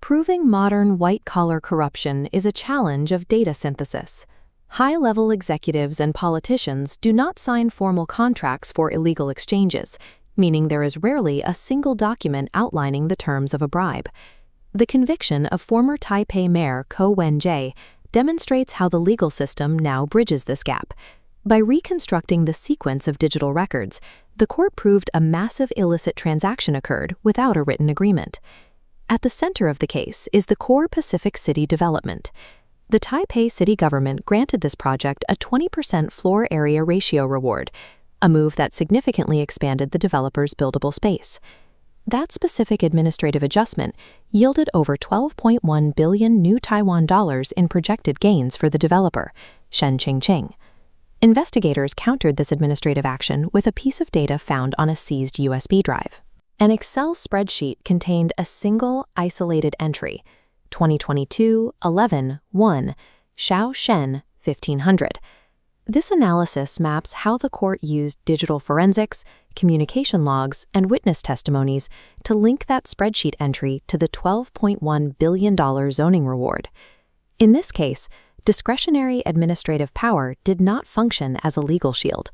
Proving modern white-collar corruption is a challenge of data synthesis. High-level executives and politicians do not sign formal contracts for illegal exchanges, meaning there is rarely a single document outlining the terms of a bribe. The conviction of former Taipei Mayor Wen-je demonstrates how the legal system now bridges this gap. By reconstructing the sequence of digital records, the court proved a massive illicit transaction occurred without a written agreement. At the center of the case is the core Pacific City development. The Taipei city government granted this project a 20% floor area ratio reward, a move that significantly expanded the developer's buildable space. That specific administrative adjustment yielded over 12.1 billion new Taiwan dollars in projected gains for the developer, Zhen-sheng. Investigators countered this administrative action with a piece of data found on a seized USB drive. An Excel spreadsheet contained a single, isolated entry, 2022-11-1, Zhen-sheng 1500. This analysis maps how the court used digital forensics, communication logs, and witness testimonies to link that spreadsheet entry to the $12.1 billion zoning reward. In this case, discretionary administrative power did not function as a legal shield.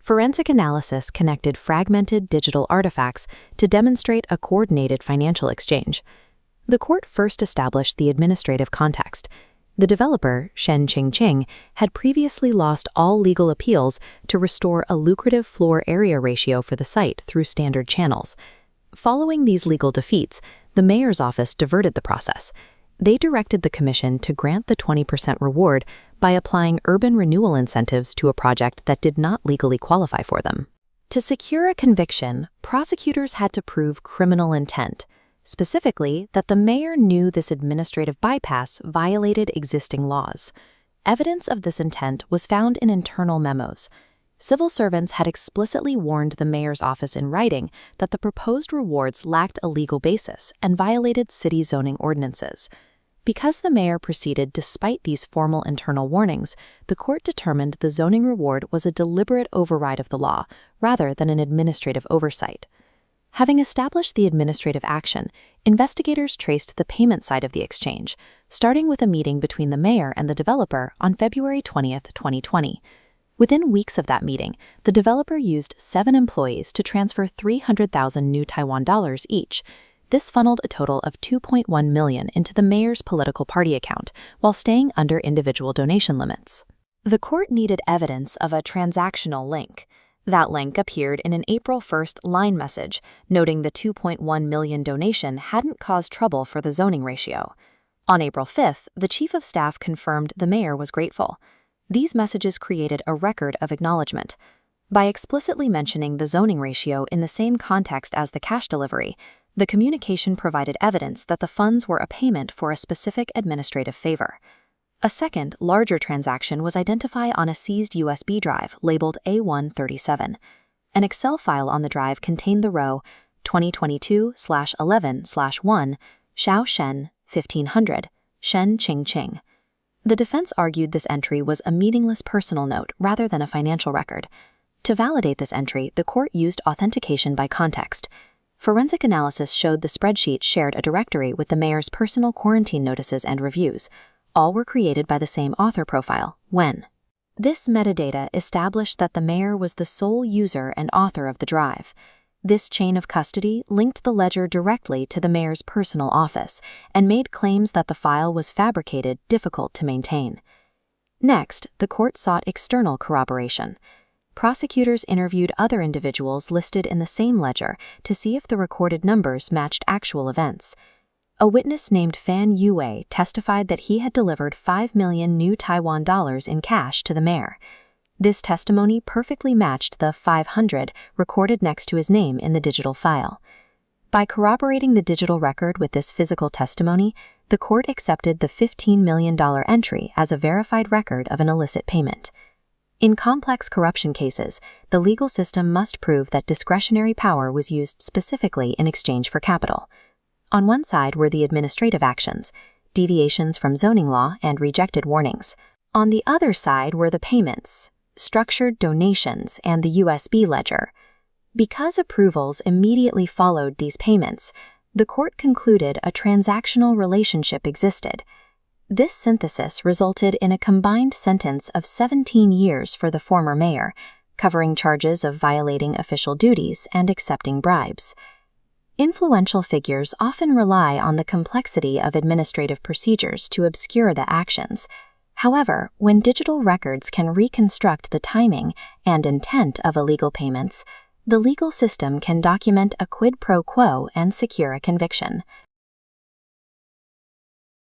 Forensic analysis connected fragmented digital artifacts to demonstrate a coordinated financial exchange. The court first established the administrative context. The developer, Zhen-sheng, had previously lost all legal appeals to restore a lucrative floor area ratio for the site through standard channels. Following these legal defeats, the mayor's office diverted the process. They directed the commission to grant the 20% reward by applying urban renewal incentives to a project that did not legally qualify for them. To secure a conviction, prosecutors had to prove criminal intent, specifically that the mayor knew this administrative bypass violated existing laws. Evidence of this intent was found in internal memos. Civil servants had explicitly warned the mayor's office in writing that the proposed rewards lacked a legal basis and violated city zoning ordinances. Because the mayor proceeded despite these formal internal warnings, the court determined the zoning reward was a deliberate override of the law rather than an administrative oversight. Having established the administrative action, investigators traced the payment side of the exchange, starting with a meeting between the mayor and the developer on February 20, 2020. Within weeks of that meeting, the developer used 7 employees to transfer 300,000 new Taiwan dollars each. This funneled a total of 2.1 million into the mayor's political party account, while staying under individual donation limits. The court needed evidence of a transactional link. That link appeared in an April 1st line message, noting the 2.1 million donation hadn't caused trouble for the zoning ratio. On April 5th, the chief of staff confirmed the mayor was grateful. These messages created a record of acknowledgement. By explicitly mentioning the zoning ratio in the same context as the cash delivery, the communication provided evidence that the funds were a payment for a specific administrative favor. A second, larger transaction was identified on a seized USB drive labeled A137. An Excel file on the drive contained the row 2022/11/1, Zhen-sheng 1500, Ching-hua. The defense argued this entry was a meaningless personal note rather than a financial record. To validate this entry, the court used authentication by context. Forensic analysis showed the spreadsheet shared a directory with the mayor's personal quarantine notices and reviews. All were created by the same author profile, Wen. This metadata established that the mayor was the sole user and author of the drive. This chain of custody linked the ledger directly to the mayor's personal office and made claims that the file was fabricated difficult to maintain. Next, the court sought external corroboration. Prosecutors interviewed other individuals listed in the same ledger to see if the recorded numbers matched actual events. A witness named Fan Yue testified that he had delivered 5 million new Taiwan dollars in cash to the mayor. This testimony perfectly matched the 500 recorded next to his name in the digital file. By corroborating the digital record with this physical testimony, the court accepted the $15 million entry as a verified record of an illicit payment. In complex corruption cases, the legal system must prove that discretionary power was used specifically in exchange for capital. On one side were the administrative actions, deviations from zoning law and rejected warnings. On the other side were the payments, structured donations, and the USB ledger. Because approvals immediately followed these payments, The court concluded a transactional relationship existed. This synthesis resulted in a combined sentence of 17 years for the former mayor, covering charges of violating official duties and accepting bribes. Influential figures often rely on the complexity of administrative procedures to obscure the actions. However, when digital records can reconstruct the timing and intent of illegal payments, the legal system can document a quid pro quo and secure a conviction.